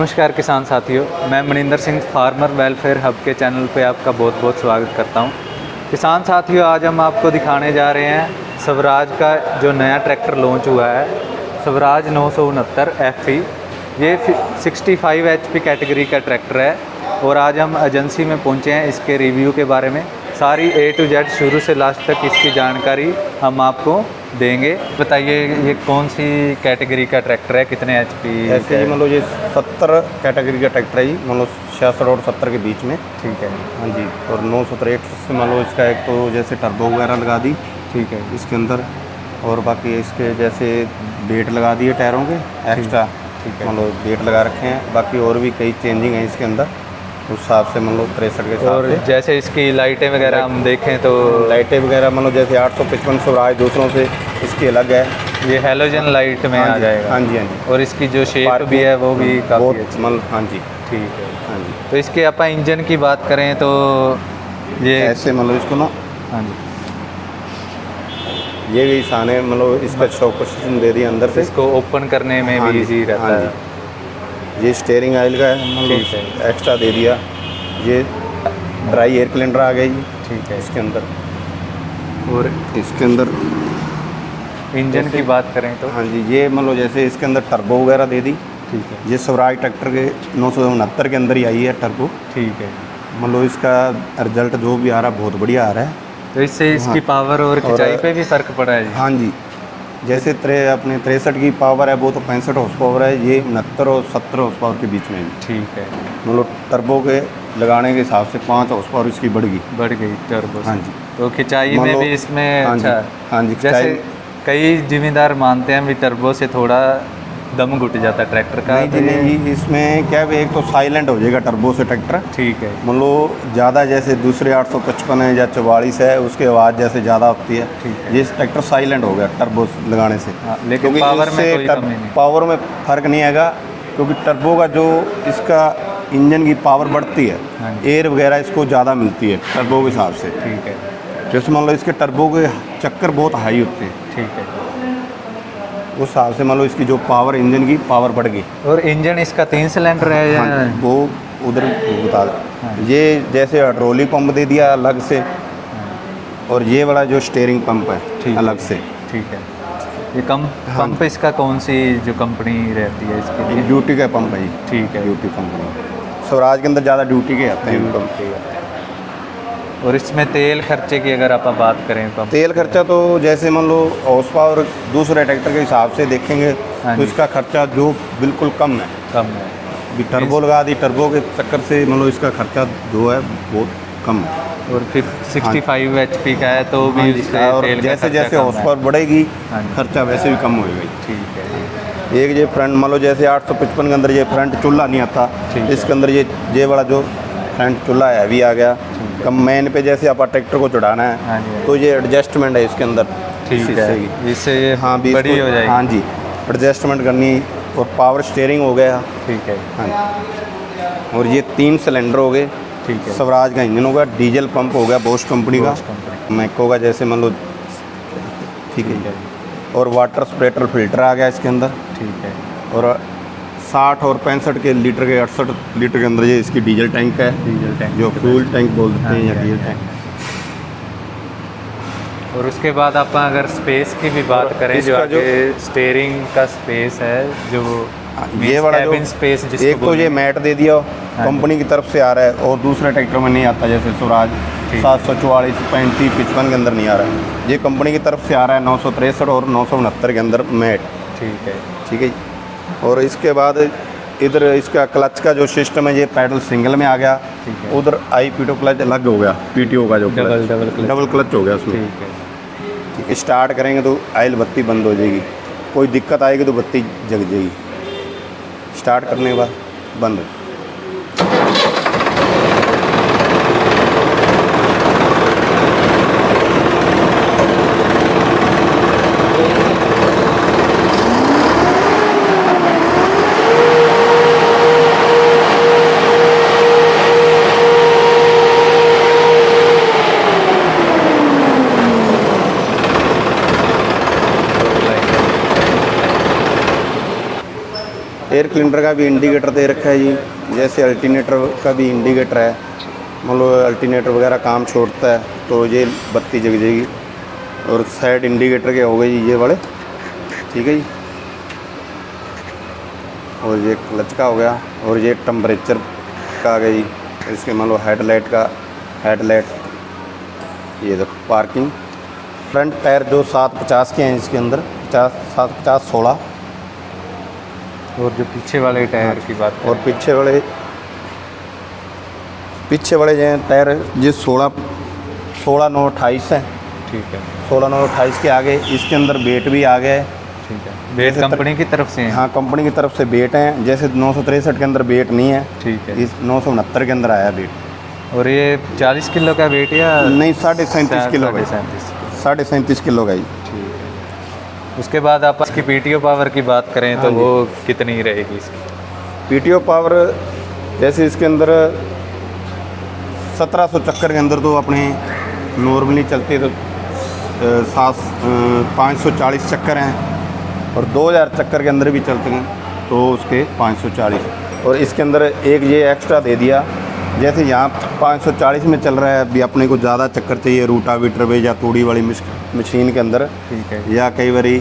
नमस्कार किसान साथियों, मैं Maninder Singh farmer welfare hub के चैनल पे आपका बहुत बहुत स्वागत करता हूं। किसान साथियों, आज हम आपको दिखाने जा रहे हैं स्वराज का जो नया ट्रैक्टर लॉन्च हुआ है, स्वराज 969 FE। ये 65 HP कैटेगरी का ट्रैक्टर है और आज हम एजेंसी में पहुंचे हैं इसके रिव्यू के बारे में। सारी A to Z शुरू से लास्ट तक इसकी जानकारी हम आपको देंगे। बताइए, ये कौन सी कैटेगरी का ट्रैक्टर है, कितने HP? ऐसे ही मतलब ये 70 कैटेगरी का ट्रैक्टर है जी, मतलब 66 और 70 के बीच में। ठीक है। हाँ जी। और 963 से मतलब इसका एक तो जैसे टर्बो वगैरह लगा दी, ठीक है इसके अंदर, और बाकी इसके जैसे बेट लगा दिए टायरों के एक्स्ट्रा, ठीक है। मतलब बेट लगा रखे हैं। बाकी और भी कई चेंजिंग हैं इसके अंदर उस हिसाब से, मतलब 63 के हिसाब और से। जैसे इसकी लाइटें वगैरह हम देखें तो लाइटें वगैरह मतलब जैसे 855 स्वराज दूसरों से इसकी अलग है। ये हैलोजन लाइट में हाँ आ जी, जाएगा। हाँ जी, हाँ जी। और इसकी जो शेप भी है वो भी काफ़ी बहुत अच्छी। मतलब हाँ जी, ठीक है। हाँ जी। तो इसके आप इंजन की बात करें तो ये ऐसे मतलब इसको ना, हाँ जी, ये भी आसान है, मतलब इसका शॉक पोजीशन दे दिया अंदर से, इसको ओपन करने में हाँ भी जी, इजी रहता हाँ है। जी। ये स्टीयरिंग ऑयल का है, ठीक मतलब एक्स्ट्रा दे दिया। ये ड्राई एयर सिलेंडर आ गया जी ठीक है। इसके अंदर। और इसके अंदर इंजन की बात करें तो हाँ जी, ये मतलब जैसे इसके अंदर टर्बो वगैरह दे दी। ठीक है, ये स्वराज ट्रैक्टर के 969 के अंदर ही आई है टर्बो। ठीक है। मतलब इसका रिजल्ट जो भी आ रहा है बहुत बढ़िया आ रहा है। तो इससे इसकी पावर और खिंचाई पे भी फर्क पड़ा है जी? हाँ जी। जैसे अपने 63 की पावर है, वो तो 65 हॉर्स पावर है, ये 69 और 70 हॉर्स पावर के बीच में है। ठीक है। मतलब टर्बो के लगाने के हिसाब से 5 हॉर्स पावर इसकी बढ़ गई टर्बो से। हाँ जी। तो खिंचाई में भी इसमें हाँ जी, अच्छा। हाँ जी। जैसे कई जिम्मेदार मानते हैं भी टर्बो से थोड़ा दम घुट जाता है ट्रैक्टर का। नहीं जी, नहीं जी, इसमें क्या है, एक तो साइलेंट हो जाएगा टर्बो से ट्रैक्टर। ठीक है। मतलब ज़्यादा जैसे दूसरे 855 है या 44 है, उसकी आवाज़ जैसे ज़्यादा होती है। ठीक है। ये ट्रैक्टर साइलेंट हो गया टर्बो लगाने से। हाँ, लेकिन पावर में कोई कमी नहीं। पावर में फ़र्क नहीं आएगा, क्योंकि टर्बो का जो इसका इंजन की पावर बढ़ती है, हाँ जी। एयर वगैरह इसको ज़्यादा मिलती है टर्बो के हिसाब से। ठीक है, जैसे मान लो इसके टर्बो के चक्कर बहुत हाई होते हैं, ठीक है। उस हिसाब से मान लो इसकी जो पावर, इंजन की पावर बढ़ गई। और इंजन इसका 3 सिलेंडर है या? हाँ, वो उधर बता हाँ। ये जैसे हाइड्रोलिक पंप दे दिया अलग से, और ये वाला जो स्टीयरिंग पंप है अलग से। ठीक है। ये पंप इसका कौन सी जो कंपनी रहती है इसके लिए? ड्यूटी का पंप है जी। ठीक है। Duty company. स्वराज के अंदर ज़्यादा ड्यूटी के आते हैं पंप। और इसमें तेल खर्चे की अगर आप बात करें पंप, तेल खर्चा तो जैसे मान लो हॉर्स पावर दूसरे ट्रैक्टर के हिसाब से देखेंगे हाँ तो जी। इसका खर्चा जो बिल्कुल कम है। कम है। अभी टर्बो लगा दी, टर्बो के चक्कर से मान लो इसका खर्चा जो है बहुत कम है। और 65 HP का है तो भी हाँ जी, उससे और तेल का जैसे खर्चा जैसे कम हॉर्स है। पावर बढ़ेगी हाँ जी। खर्चा वैसे भी कम होएगा। ठीक है। एक ये फ्रंट मान लो जैसे 855 के अंदर ये फ्रंट चूल्हा नहीं आता, ठीक है। इसके अंदर ये वाला जो फ्रंट चूल्हा है हैवी आ गया। कम मेन पे जैसे आप ट्रैक्टर को चढ़ाना हाँ है जी। तो ये एडजस्टमेंट है इसके अंदर। ठीक शीशे है, की। इससे ये हाँ, भी बड़ी इसको- हो जाएगी। हाँ जी, एडजस्टमेंट करनी। और पावर स्टीयरिंग हो गया। ठीक है। हाँ जी। और ये 3 सिलेंडर हो गए। ठीक है। स्वराज का इंजन होगा, डीजल पंप हो गया बोश कंपनी का, बोश कंपनी। मैको का जैसे मान लो। ठीक है। और वाटर स्प्रेटर फिल्टर आ गया इसके अंदर। ठीक है। और 60 और 65 के लीटर के 68 लीटर के अंदर ये इसकी डीजल टैंक है, डीजल टैंक जो फ्यूल टैंक बोल देते हैं या हाँ जी, डीजल हाँ टैंक। और उसके बाद आप अगर स्पेस की भी बात करें, जो इसका जो- आगे स्टीयरिंग का स्पेस है, जो ये वाला जो स्पेस एक तो ये मैट दे दिया हाँ कंपनी की तरफ से आ रहा है, और दूसरे ट्रैक्टर में नहीं आता, जैसे स्वराज ठीक। 744, 35, 55 के अंदर नहीं आ रहा है। ये कंपनी की तरफ से आ रहा है 963 और 969 के अंदर मैट। ठीक है। ठीक है जी। और इसके बाद इधर इसका क्लच का जो सिस्टम है, ये पैडल सिंगल में आ गया। ठीक है। उधर आई पीटो क्लच अलग हो गया, पीटीओ का जो डबल क्लच हो गया उसमें। ठीक है। ठीक है। स्टार्ट करेंगे तो आयल बत्ती बंद हो जाएगी, कोई दिक्कत आएगी तो बत्ती जग जाएगी। स्टार्ट करने के बाद बंद। एयर क्लीनर का भी इंडिकेटर दे रखा है जी। जैसे अल्टरनेटर का भी इंडिकेटर है, मान लो अल्टरनेटर वगैरह काम छोड़ता है तो ये बत्ती जग जाएगी। और साइड इंडिकेटर के हो गए जी ये वाले, ठीक है जी। और ये क्लच का हो गया, और ये टेम्परेचर का आ गया जी। इसके मान लो हेडलाइट ये देखो पार्किंग। फ्रंट टायर जो 750 के हैं इसके अंदर, 750 16। और जो पीछे वाले टायर की बात और पीछे वाले जो हैं टायर ये 16 9 28 हैं। ठीक है, 16 9 28 के आगे इसके अंदर बेट भी आ गए। ठीक है। बेट कंपनी की तरफ से है? हाँ, कंपनी की तरफ से बेट हैं। जैसे 963 के अंदर बेट नहीं है, ठीक है। इस 969 के अंदर आया बेट। और ये 40 किलो का वेट या नहीं, 37.5 किलो का, 37.5 किलो का ही। ठीक है। उसके बाद आप इसकी पीटीओ पावर की बात करें तो वो कितनी रहेगी इसकी? पीटीओ पावर जैसे इसके अंदर 1700 चक्कर के अंदर तो अपने नॉर्मली चलते तो 540 चक्कर हैं, और 2000 चक्कर के अंदर भी चलते हैं तो उसके 540। और इसके अंदर एक ये एक्स्ट्रा दे दिया, जैसे यहाँ 540 में चल रहा है, अभी अपने को ज़्यादा चक्कर चाहिए रूटावीटर पे या तूड़ी वाली मशीन के अंदर, ठीक है। या कई बारी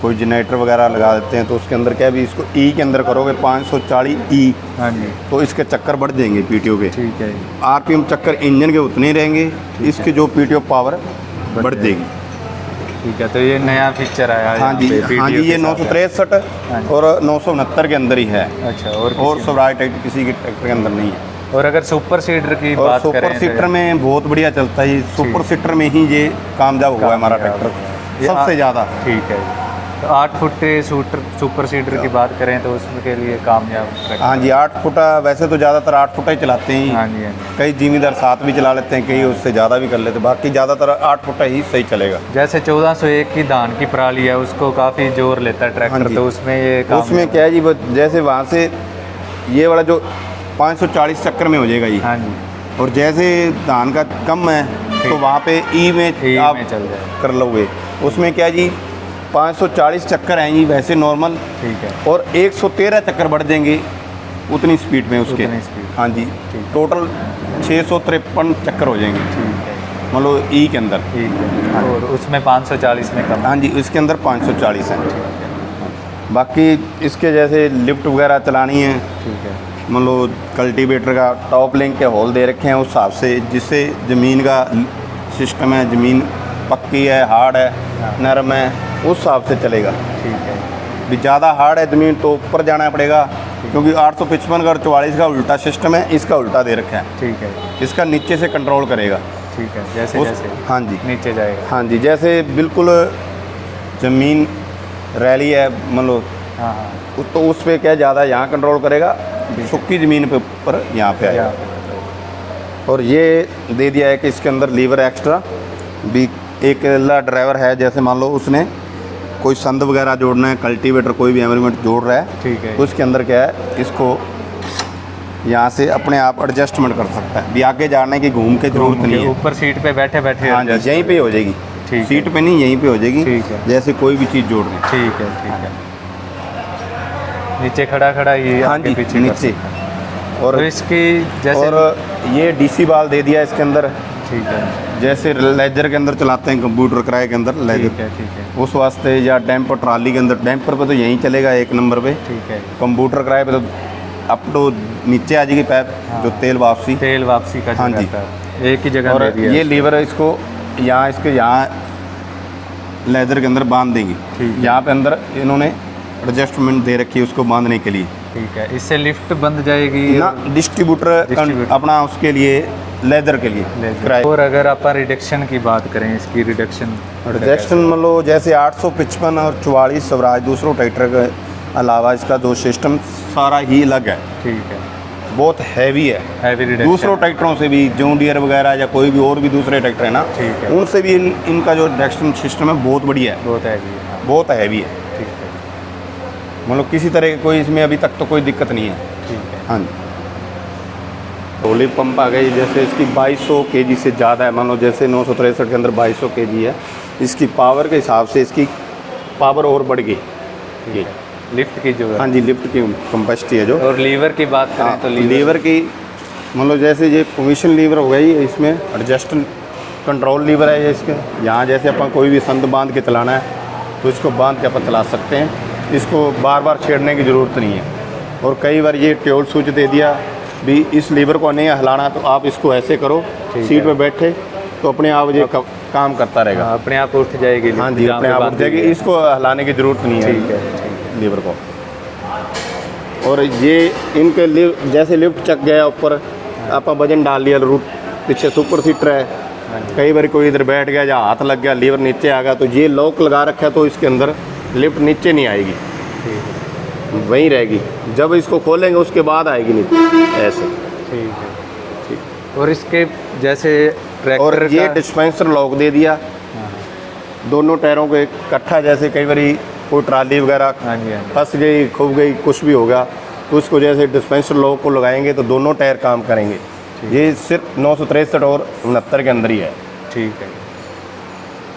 कोई जनरेटर वगैरह लगा देते हैं तो उसके अंदर क्या भी इसको ई के अंदर करोगे 540 ई, हाँ जी, तो इसके चक्कर बढ़ जाएंगे पीटीओ के। ठीक है। आरपीएम चक्कर इंजन के उतने रहेंगे, इसकी जो पीटीओ पावर बढ़ जाएगी। ठीक है, तो ये नया फीचर आया है। हाँ जी, हाँ जी, ये 963 और 969 के अंदर ही है। अच्छा, और स्वराज ट्रैक्टर किसी के ट्रैक्टर के अंदर नहीं है। और अगर सुपर सीडर की और बात करें सुपर सीटर में बहुत बढ़िया चलता है। सुपर सीटर में ही ये कामयाब हुआ है हमारा ट्रैक्टर सबसे ज़्यादा। ठीक है। तो 8 फुट सुपर सीडर की बात करें तो उसमें के लिए कामयाब ट्रैक्टर। हाँ जी, 8 फुटा वैसे तो ज़्यादातर 8 फुटा ही चलाते हैं। हाँ जी, हाँ जी। कई जिम्मेदार 7 भी चला लेते हैं, कई उससे ज़्यादा भी कर लेते हैं, बाकी ज़्यादातर 8 फुटा ही सही चलेगा। जैसे 1401 की धान की पराली है, उसको काफ़ी जोर लेता है ट्रैक्टर, तो उसमें ये उसमें क्या है जी, वो जैसे वहाँ से ये वाला जो 540 चक्कर में हो जाएगा जी। हाँ जी। और जैसे धान का कम है तो वहाँ पे ई में आप चल जाए कर लोगे। उसमें क्या जी 540 चक्कर हैं जी वैसे नॉर्मल, ठीक है। और 113 चक्कर बढ़ देंगे उतनी स्पीड में उसके। हाँ जी, टोटल 653 चक्कर हो जाएंगे, ठीक है, मतलब ई के अंदर। ठीक है। और उसमें 540 में कम? हाँ जी, इसके अंदर 540 है। बाकी इसके जैसे लिफ्ट वगैरह चलानी है, ठीक है, मतलब कल्टीवेटर का टॉप लिंक के होल दे रखे हैं उस हिसाब से, जिससे ज़मीन का सिस्टम है, ज़मीन पक्की है, हार्ड है, नरम है, उस हिसाब से चलेगा। ठीक है। भी ज़्यादा हार्ड है ज़मीन तो ऊपर जाना पड़ेगा, क्योंकि 855 का और 44 का उल्टा सिस्टम है, इसका उल्टा दे रखा है। ठीक है। इसका नीचे से कंट्रोल करेगा। ठीक है, जैसे जैसे हाँ जी नीचे जाएगा। हाँ जी, जैसे बिल्कुल ज़मीन रैली है मतलब, हाँ हाँ, तो उस पर क्या ज़्यादा यहाँ कंट्रोल करेगा, सूखी ज़मीन पे ऊपर यहाँ पे आएगा। और ये दे दिया है कि इसके अंदर लीवर एक्स्ट्रा भी, एक ड्राइवर है जैसे मान लो उसने कोई संद वगैरह जोड़ना है, कल्टीवेटर कोई भी एनवायरनमेंट जोड़ रहा है, ठीक है, तो उसके अंदर क्या है, इसको यहाँ से अपने आप एडजस्टमेंट कर सकता है, भी आगे जाने की घूम के जरूरत नहीं है। ऊपर सीट पे बैठे बैठे? हाँ जी, यहीं पे हो जाएगी, ठीक, सीट पे नहीं, यहीं पे हो जाएगी। ठीक है, जैसे कोई भी चीज़ जोड़ रहे। ठीक है, ठीक है। नीचे खड़ा खड़ा ये हाँ जी, पीछे नीचे। और तो इसकी जैसे, और ये डीसी बाल दे दिया इसके अंदर, ठीक है, जैसे लेजर के अंदर चलाते हैं कंप्यूटर किराए के अंदर लेजर, ठीक है, ठीक है, उस वास्ते, या डैम्पर ट्राली के अंदर, डैम्पर पे तो यहीं चलेगा 1 नंबर पे, ठीक है। कंप्यूटर किराए पे तो अप टू नीचे आ जाएगी पैप, जो तेल वापसी का हाँ जी, एक ही जगह। और दे दिया ये लीवर है, इसको यहाँ इसके यहाँ लेदर के अंदर बांध देंगी। यहाँ पे अंदर इन्होंने एडजस्टमेंट दे रखी है उसको बांधने के लिए। ठीक है, इससे लिफ्ट बंद जाएगी ना, डिस्ट्रीब्यूटर अपना उसके लिए लेदर के लिए किराए। और अगर आप रिडक्शन की बात करें, इसकी रिडक्शन मतलब जैसे 855 और 44 स्वराज दूसरों ट्रैक्टर के अलावा इसका जो सिस्टम सारा ही अलग है। ठीक है, बहुत हैवी है, हैवी रिडक्शन दूसरों ट्रैक्टरों से भी, जॉन डियर वगैरह या कोई भी और भी दूसरे ट्रैक्टर है ना, ठीक है, उनसे भी इनका जो रिडक्शन सिस्टम है बहुत बढ़िया है, बहुत हैवी है, बहुत हैवी है। ठीक है, मतलब किसी तरह की कोई इसमें अभी तक तो कोई दिक्कत नहीं है। ठीक है। हाँ जी, रोली पंप आ गई, जैसे इसकी 2200 kg से ज़्यादा है, मान लो जैसे 963 के अंदर 2200 kg है, इसकी पावर के हिसाब से इसकी पावर और बढ़ गई। ये लिफ्ट की जो है। हाँ जी, लिफ्ट की कैपेसिटी है जो। और लीवर की बात करें तो लीवर की मतलब जैसे ये पोजीशन लीवर हो गई, इसमें एडजस्ट कंट्रोल लीवर है ये इसके। यहाँ जैसे अपन कोई भी संद बांध के चलाना है तो इसको बांध के अपन चला सकते हैं, इसको बार बार छेड़ने की ज़रूरत नहीं है। और कई बार ये ट्यूल स्विच दे दिया भी इस लीवर को नहीं हिलाना, तो आप इसको ऐसे करो, सीट पे बैठे तो अपने आप ये काम करता रहेगा। हाँ, अपने आप उठ जाएगी। हाँ जी, अपने आप उठ जाएगी, इसको हिलाने की ज़रूरत नहीं है। ठीक है लीवर को। और ये इनके जैसे लिफ्ट चक गया ऊपर, आप वजन डाल लिया, रूट पीछे सुपर सीटर है, कई बार कोई इधर बैठ गया या हाथ लग गया, लीवर नीचे आ गया, तो ये लॉक लगा रखा है तो इसके अंदर लिफ्ट नीचे नहीं आएगी, वहीं रहेगी। जब इसको खोलेंगे उसके बाद आएगी नीचे, ऐसे। ठीक है, ठीक। और इसके जैसे ट्रैक्टर और ये डिस्पेंसर लॉक दे दिया दोनों टायरों को इकट्ठा, जैसे कई बार कोई ट्राली वगैरह फंस गई, खुब गई, कुछ भी होगा तो उसको जैसे डिस्पेंसर लॉक को लगाएंगे तो दोनों टायर काम करेंगे। ये सिर्फ 963 और 69 के अंदर ही है। ठीक है।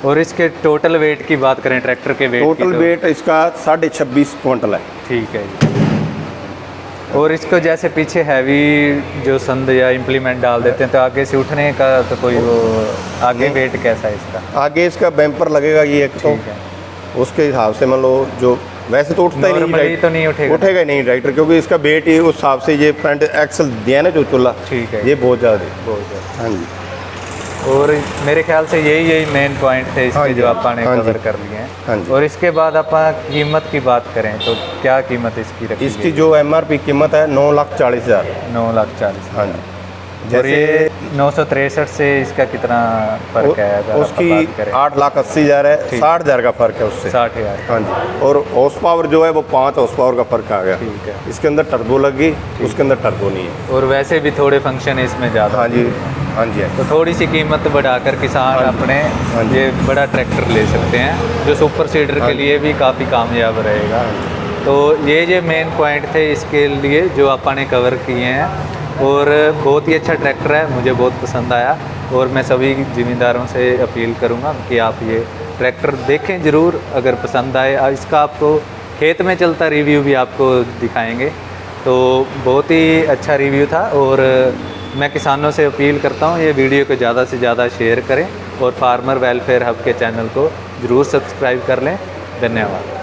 और इसके टोटल वेट की बात करें, ट्रैक्टर के वेट टोटल वेट इसका 26.5 क्विंटल है। ठीक है जी। और इसको जैसे पीछे हैवी जो संद या इम्प्लीमेंट डाल देते हैं तो आगे से उठने का तो कोई वो आगे वेट कैसा है इसका? आगे इसका बेम्पर लगेगा ये एक, तो उसके हिसाब से मान लो जो वैसे तो उठता ही नहीं, तो नहीं उठेगा नहीं राइटर, क्योंकि इसका वेट ही उस हिसाब से ये फ्रंट एक्सल दिया ना जो चूल्हा, ठीक है, ये बहुत ज़्यादा। हाँ जी। और मेरे ख्याल से यही मेन पॉइंट थे इसके जो आपने कवर कर लिए हैं। हाँ जी। और इसके बाद आप कीमत की बात करें तो क्या कीमत इसकी रखी? इसकी जो MRP कीमत है 9,40,000। 9,40,000। हाँ जी। और ये 963 से इसका कितना फर्क है? उसकी 8,80,000 है, 60,000 का फर्क है उससे। 60,000। हाँ जी। और हॉर्स पावर जो है वो 5 हॉर्स पावर का फर्क आ गया। ठीक है। इसके अंदर टर्बो लगी, उसके अंदर टर्बो नहीं है। और वैसे भी थोड़े फंक्शन है इसमें ज़्यादा। हाँ जी, हाँ जी। तो थोड़ी सी कीमत बढ़ाकर किसान अपने ये बड़ा ट्रैक्टर ले सकते हैं जो सुपर सीडर के लिए भी काफ़ी कामयाब रहेगा। तो ये मेन पॉइंट थे इसके लिए जो आपने कवर किए हैं। और बहुत ही अच्छा ट्रैक्टर है, मुझे बहुत पसंद आया। और मैं सभी ज़िम्मेदारों से अपील करूंगा कि आप ये ट्रैक्टर देखें ज़रूर, अगर पसंद आए। इसका आपको खेत में चलता रिव्यू भी आपको दिखाएंगे। तो बहुत ही अच्छा रिव्यू था। और मैं किसानों से अपील करता हूँ ये वीडियो को ज़्यादा से ज़्यादा शेयर करें और फार्मर वेलफेयर हब के चैनल को ज़रूर सब्सक्राइब कर लें। धन्यवाद।